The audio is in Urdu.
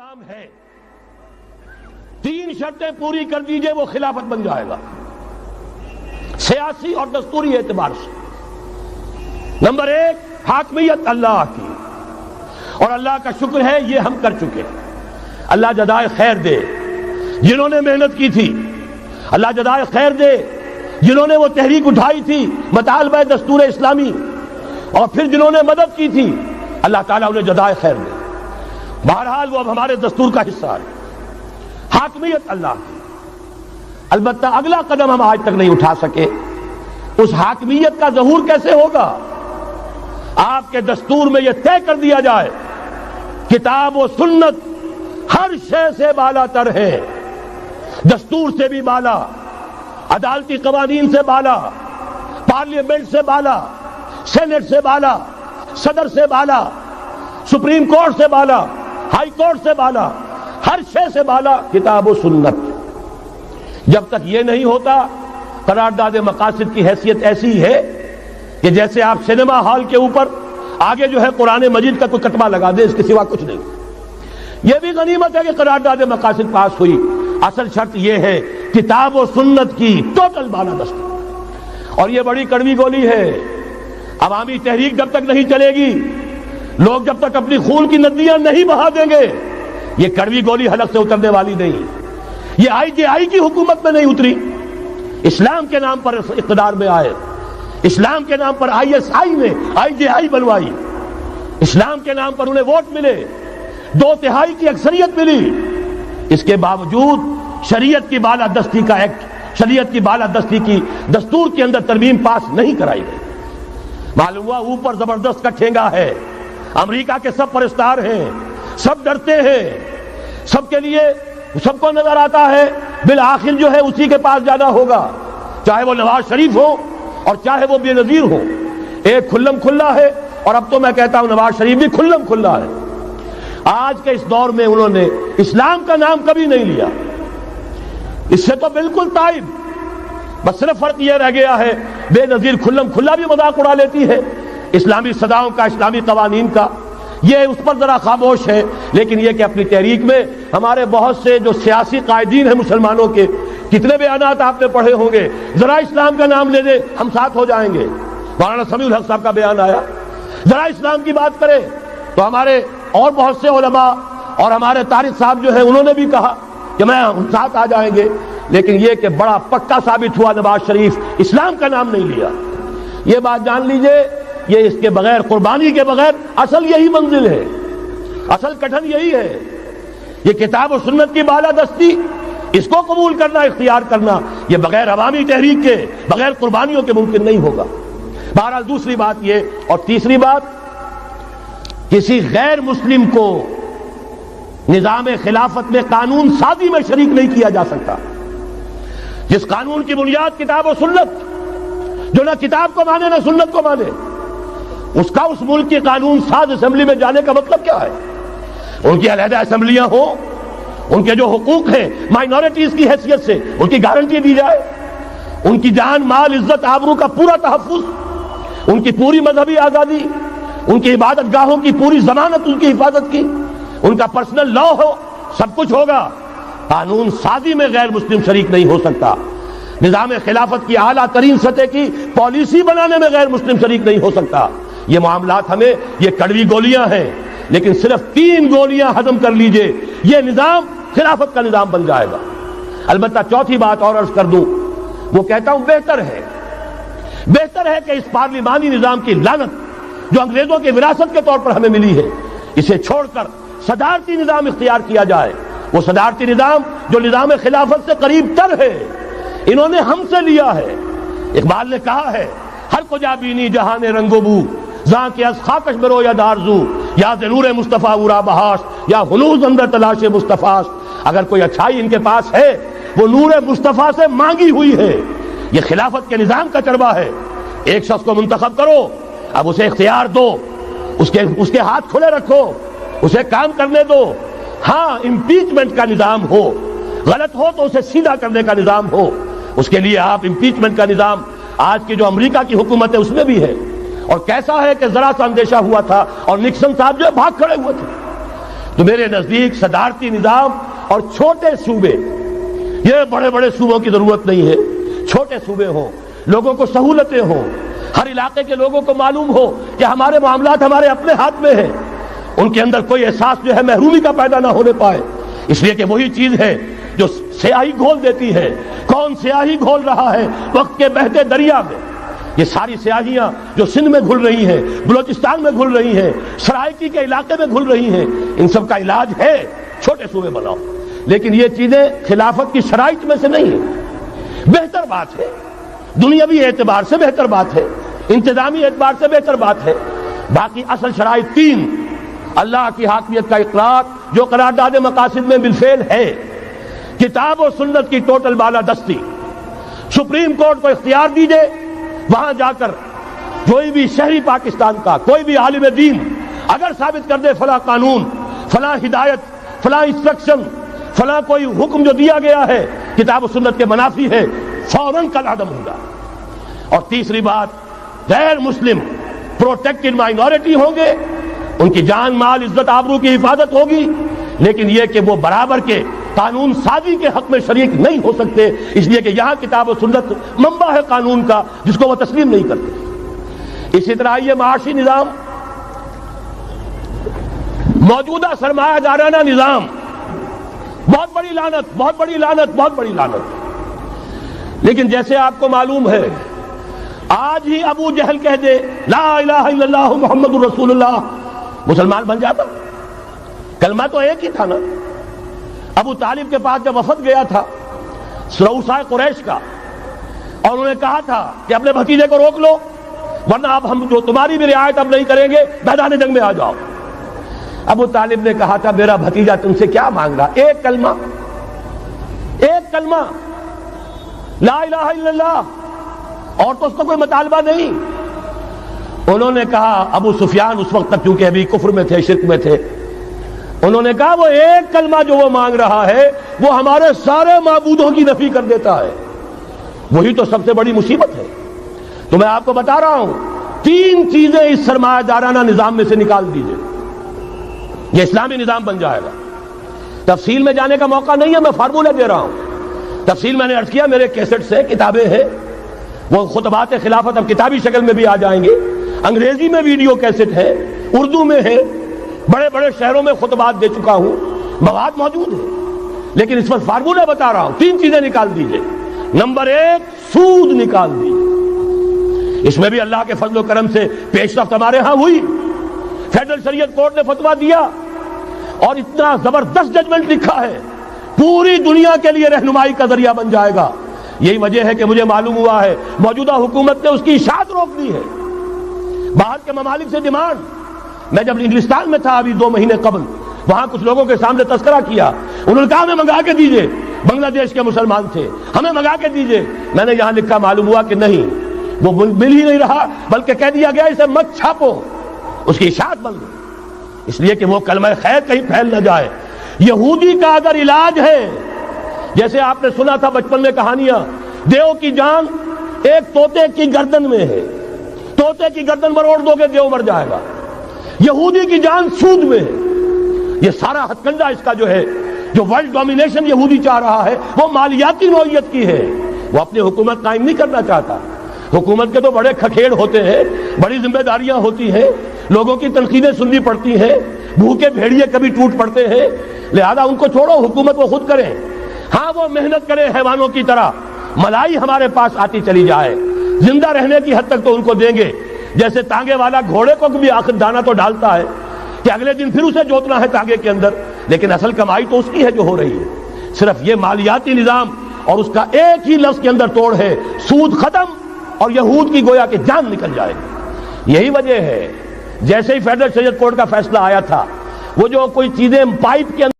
نظام ہے، 3 شرطیں پوری کر دیجئے وہ خلافت بن جائے گا سیاسی اور دستوری اعتبار سے۔ نمبر 1 حاکمیت اللہ کی، اور اللہ کا شکر ہے یہ ہم کر چکے۔ اللہ جزائے خیر دے جنہوں نے محنت کی تھی، اللہ جزائے خیر دے جنہوں نے وہ تحریک اٹھائی تھی مطالبہ دستور اسلامی، اور پھر جنہوں نے مدد کی تھی، اللہ تعالیٰ انہیں جزائے خیر دے۔ بہرحال وہ اب ہمارے دستور کا حصہ ہے، حاکمیت اللہ کی۔ البتہ اگلا قدم ہم آج تک نہیں اٹھا سکے، اس حاکمیت کا ظہور کیسے ہوگا؟ آپ کے دستور میں یہ طے کر دیا جائے کتاب و سنت ہر شے سے بالا تر ہے، دستور سے بھی بالا، عدالتی قوانین سے بالا، پارلیمنٹ سے بالا، سینٹ سے بالا، صدر سے بالا، سپریم کورٹ سے بالا، ہائی کورٹ سے بالا، ہر شے سے بالا کتاب و سنت۔ جب تک یہ نہیں ہوتا، قرارداد مقاصد کی حیثیت ایسی ہے کہ جیسے آپ سینما ہال کے اوپر آگے جو ہے قرآن مجید کا کوئی کتبہ لگا دیں، اس کے سوا کچھ نہیں۔ یہ بھی غنیمت ہے کہ قرارداد مقاصد پاس ہوئی، اصل شرط یہ ہے کتاب و سنت کی ٹوٹل بالادستی۔ اور یہ بڑی کڑوی گولی ہے، عوامی تحریک جب تک نہیں چلے گی، لوگ جب تک اپنی خون کی ندیاں نہیں بہا دیں گے، یہ کڑوی گولی حلق سے اترنے والی نہیں۔ یہ IJI کی حکومت میں نہیں اتری، اسلام کے نام پر اقتدار میں آئے، اسلام کے نام پر ISI نے IJI بنوائی، اسلام کے نام پر انہیں ووٹ ملے، 2/3 کی اکثریت ملی، اس کے باوجود شریعت کی بالادستی کا ایکٹ، شریعت کی بالادستی کی دستور کے اندر ترمیم پاس نہیں کرائی گئی۔ معلوم ہوا اوپر زبردست کا ٹھینگا ہے، امریکہ کے سب پرستار ہیں، سب ڈرتے ہیں، سب کے لیے سب کو نظر آتا ہے بالآخر جو ہے اسی کے پاس جانا ہوگا، چاہے وہ نواز شریف ہو اور چاہے وہ بے نظیر ہو۔ ایک کھلم کھلا ہے، اور اب تو میں کہتا ہوں نواز شریف بھی کھلم کھلا ہے۔ آج کے اس دور میں انہوں نے اسلام کا نام کبھی نہیں لیا، اس سے تو بالکل تائب، بس صرف فرق یہ رہ گیا ہے بے نظیر کھلم کھلا بھی مذاق اڑا لیتی ہے اسلامی صداؤں کا، اسلامی قوانین کا، یہ اس پر ذرا خاموش ہے۔ لیکن یہ کہ اپنی تحریک میں ہمارے بہت سے جو سیاسی قائدین ہیں مسلمانوں کے، کتنے بیانات آپ نے پڑھے ہوں گے، ذرا اسلام کا نام لے دے ہم ساتھ ہو جائیں گے۔ مولانا سمیع الحق صاحب کا بیان آیا، ذرا اسلام کی بات کرے تو ہمارے اور بہت سے علماء اور ہمارے طارق صاحب جو ہے انہوں نے بھی کہا کہ میں ہم ساتھ آ جائیں گے۔ لیکن یہ کہ بڑا پکا ثابت ہوا نواز شریف اسلام کا نام نہیں لیا۔ یہ بات جان لیجئے، یہ اس کے بغیر، قربانی کے بغیر اصل یہی منزل ہے، اصل کٹھن یہی ہے۔ یہ کتاب و سنت کی بالادستی، اس کو قبول کرنا، اختیار کرنا، یہ بغیر عوامی تحریک کے، بغیر قربانیوں کے ممکن نہیں ہوگا۔ بہرحال دوسری بات یہ، اور تیسری بات، کسی غیر مسلم کو نظام خلافت میں قانون سازی میں شریک نہیں کیا جا سکتا۔ جس قانون کی بنیاد کتاب و سنت، جو نہ کتاب کو مانے نہ سنت کو مانے، اس کا اس ملک کی قانون ساز اسمبلی میں جانے کا مطلب کیا ہے؟ ان کی علیحدہ اسمبلیاں ہوں، ان کے جو حقوق ہیں مائنورٹیز کی حیثیت سے ان کی گارنٹی دی جائے، ان کی جان، مال، عزت، آبرو کا پورا تحفظ، ان کی پوری مذہبی آزادی، ان کی عبادت گاہوں کی پوری ضمانت، ان کی حفاظت کی، ان کا پرسنل لا ہو، سب کچھ ہوگا۔ قانون سازی میں غیر مسلم شریک نہیں ہو سکتا، نظام خلافت کی اعلیٰ ترین سطح کی پالیسی بنانے میں غیر مسلم شریک نہیں ہو سکتا۔ یہ معاملات ہمیں، یہ کڑوی گولیاں ہیں، لیکن صرف 3 گولیاں ہضم کر لیجئے، یہ نظام خلافت کا نظام بن جائے گا۔ البتہ چوتھی بات اور عرض کر دوں، وہ کہتا ہوں بہتر ہے کہ اس پارلیمانی نظام کی لعنت جو انگریزوں کی وراثت کے طور پر ہمیں ملی ہے، اسے چھوڑ کر صدارتی نظام اختیار کیا جائے۔ وہ صدارتی نظام جو نظام خلافت سے قریب تر ہے، انہوں نے ہم سے لیا ہے۔ اقبال نے کہا ہے، ہر کجا بینی جہان رنگ و بو، زاں کے از خاکش برو یا دارزو، یا ضرور مصطفیٰ ورا بہاش، یا ہنوز اندر تلاش مصطفیٰ۔ اگر کوئی اچھائی ان کے پاس ہے، وہ نور مصطفیٰ سے مانگی ہوئی ہے۔ یہ خلافت کے نظام کا چربہ ہے۔ ایک شخص کو منتخب کرو، اب اسے اختیار دو، اس کے ہاتھ کھلے رکھو، اسے کام کرنے دو۔ ہاں، امپیچمنٹ کا نظام ہو، غلط ہو تو اسے سیدھا کرنے کا نظام ہو، اس کے لیے آپ امپیچمنٹ کا نظام آج کی جو امریکہ کی حکومت ہے اس میں بھی ہے۔ اور کیسا ہے کہ ذرا سا اندیشہ ہوا تھا اور نکسن صاحب جو بھاگ کھڑے ہوئے تھے، تو میرے نزدیک صدارتی نظام اور چھوٹے صوبے، یہ بڑے بڑے صوبوں کی ضرورت نہیں ہے، چھوٹے صوبے ہوں، لوگوں کو سہولتیں ہوں، ہر علاقے کے لوگوں کو معلوم ہو کہ ہمارے معاملات ہمارے اپنے ہاتھ میں ہیں، ان کے اندر کوئی احساس جو ہے محرومی کا پیدا نہ ہونے پائے، اس لیے کہ وہی چیز ہے جو سیاہی گھول دیتی ہے۔ کون سیاہی گھول رہا ہے وقت کے بہتے دریا میں؟ یہ ساری سیاہیاں جو سندھ میں گھل رہی ہیں، بلوچستان میں گھل رہی ہیں، سرائکی کے علاقے میں گھل رہی ہیں، ان سب کا علاج ہے چھوٹے صوبے بناؤ، لیکن یہ چیزیں خلافت کی شرائط میں سے نہیں ہیں۔ بہتر بات ہے، دنیاوی اعتبار سے بہتر بات ہے، انتظامی اعتبار سے بہتر بات ہے، باقی اصل شرائط تین: اللہ کی حاکمیت کا اقرار جو قرارداد مقاصد میں بالفعل ہے، کتاب و سنت کی ٹوٹل بالادستی، سپریم کورٹ کو اختیار دیجئے وہاں جا کر کوئی بھی شہری پاکستان کا کوئی بھی عالم دین اگر ثابت کر دے فلاں قانون، فلاں ہدایت، فلاں انسٹرکشن، فلاں کوئی حکم جو دیا گیا ہے کتاب و سنت کے منافی ہے، فوراً کل عدم ہوگا۔ اور تیسری بات، غیر مسلم پروٹیکٹڈ مائنورٹی ہوں گے، ان کی جان مال عزت آبرو کی حفاظت ہوگی، لیکن یہ کہ وہ برابر کے قانون سازی کے حق میں شریک نہیں ہو سکتے، اس لیے کہ یہاں کتاب و سنت منبع ہے قانون کا جس کو وہ تسلیم نہیں کرتے۔ اسی طرح یہ معاشی نظام، موجودہ سرمایہ دارانہ نظام، بہت بڑی لعنت، بہت بڑی لعنت، بہت بڑی لعنت۔ لیکن جیسے آپ کو معلوم ہے، آج ہی ابو جہل کہہ دے لا الہ الا اللہ محمد الرسول اللہ، مسلمان بن جاتا؟ کلمہ تو ایک ہی تھا نا۔ ابو طالب کے پاس جب وفد گیا تھا رؤسائے قریش کا، اور انہوں نے کہا تھا کہ اپنے بھتیجے کو روک لو ورنہ اب ہم جو تمہاری بھی رعایت اب نہیں کریں گے، میدان جنگ میں آ جاؤ۔ ابو طالب نے کہا تھا میرا بھتیجا تم سے کیا مانگ رہا؟ ایک کلمہ، ایک کلمہ لا الہ الا اللہ، اور تو اس کا کوئی مطالبہ نہیں۔ انہوں نے کہا، ابو سفیان اس وقت تک کیونکہ ابھی کفر میں تھے، شرک میں تھے، انہوں نے کہا وہ ایک کلمہ جو وہ مانگ رہا ہے وہ ہمارے سارے معبودوں کی نفی کر دیتا ہے، وہی تو سب سے بڑی مصیبت ہے۔ تو میں آپ کو بتا رہا ہوں، تین چیزیں اس سرمایہ دارانہ نظام میں سے نکال دیجئے، یہ اسلامی نظام بن جائے گا۔ تفصیل میں جانے کا موقع نہیں ہے، میں فارمولہ دے رہا ہوں۔ تفصیل میں نے عرض کیا، میرے کیسٹس ہیں، کتابیں ہیں، وہ خطبات خلافت اب کتابی شکل میں بھی آ جائیں گے، انگریزی میں ویڈیو کیسٹ ہے، اردو میں ہے، بڑے بڑے شہروں میں خطبات دے چکا ہوں، مواد موجود ہے، لیکن اس وقت فارمولہ بتا رہا ہوں۔ تین چیزیں نکال دیجئے۔ نمبر ایک، سود نکال دیجئے، اس میں بھی اللہ کے فضل و کرم سے پیش رفت ہمارے ہاں ہوئی۔ فیڈرل شریعت کورٹ نے فتویٰ دیا اور اتنا زبردست ججمنٹ لکھا ہے، پوری دنیا کے لیے رہنمائی کا ذریعہ بن جائے گا۔ یہی وجہ ہے کہ مجھے معلوم ہوا ہے موجودہ حکومت نے اس کی اشاعت روک دی ہے، باہر کے ممالک سے ڈیمانڈ۔ میں جب انگلستان میں تھا ابھی 2 مہینے قبل، وہاں کچھ لوگوں کے سامنے تذکرہ کیا، انہوں نے کہا ہمیں منگا کے دیجئے، بنگلہ دیش کے مسلمان تھے، ہمیں منگا کے دیجئے۔ میں نے یہاں لکھا، معلوم ہوا کہ نہیں، وہ مل ہی نہیں رہا، بلکہ کہہ دیا گیا اسے مت چھاپو، اس کی اشاعت بند ہو، اس لیے کہ وہ کلمہ خیر کہیں پھیل نہ جائے۔ یہودی کا اگر علاج ہے، جیسے آپ نے سنا تھا بچپن میں کہانیاں، دیو کی جان ایک طوطے کی گردن میں ہے، طوطے کی گردن مروڑ دو گے دیو مر جائے گا۔ یہودی کی جان سود میں ہے۔ یہ سارا ہتھ کنڈا اس کا جو ہے، جو ورلڈ ڈومینیشن یہودی چاہ رہا ہے، وہ مالیاتی نوعیت کی ہے، وہ اپنی حکومت قائم نہیں کرنا چاہتا۔ حکومت کے تو بڑے کھکھیڑ ہوتے ہیں، بڑی ذمہ داریاں ہوتی ہیں، لوگوں کی تنقیدیں سننی پڑتی ہیں، بھوکے بھیڑیے کبھی ٹوٹ پڑتے ہیں، لہذا ان کو چھوڑو، حکومت وہ خود کریں۔ ہاں وہ محنت کریں حیوانوں کی طرح، ملائی ہمارے پاس آتی چلی جائے، زندہ رہنے کی حد تک تو ان کو دیں گے، جیسے تانگے والا گھوڑے کو بھی آخر دانہ تو ڈالتا ہے کہ اگلے دن پھر اسے جوتنا ہے تانگے کے اندر، لیکن اصل کمائی تو اس کی ہے جو ہو رہی ہے۔ صرف یہ مالیاتی نظام اور اس کا ایک ہی لفظ کے اندر توڑ ہے، سود ختم اور یہود کی گویا کہ جان نکل جائے گی۔ یہی وجہ ہے جیسے ہی فیڈرل شریعت کورٹ کا فیصلہ آیا تھا، وہ جو کوئی چیزیں پائپ کے اندر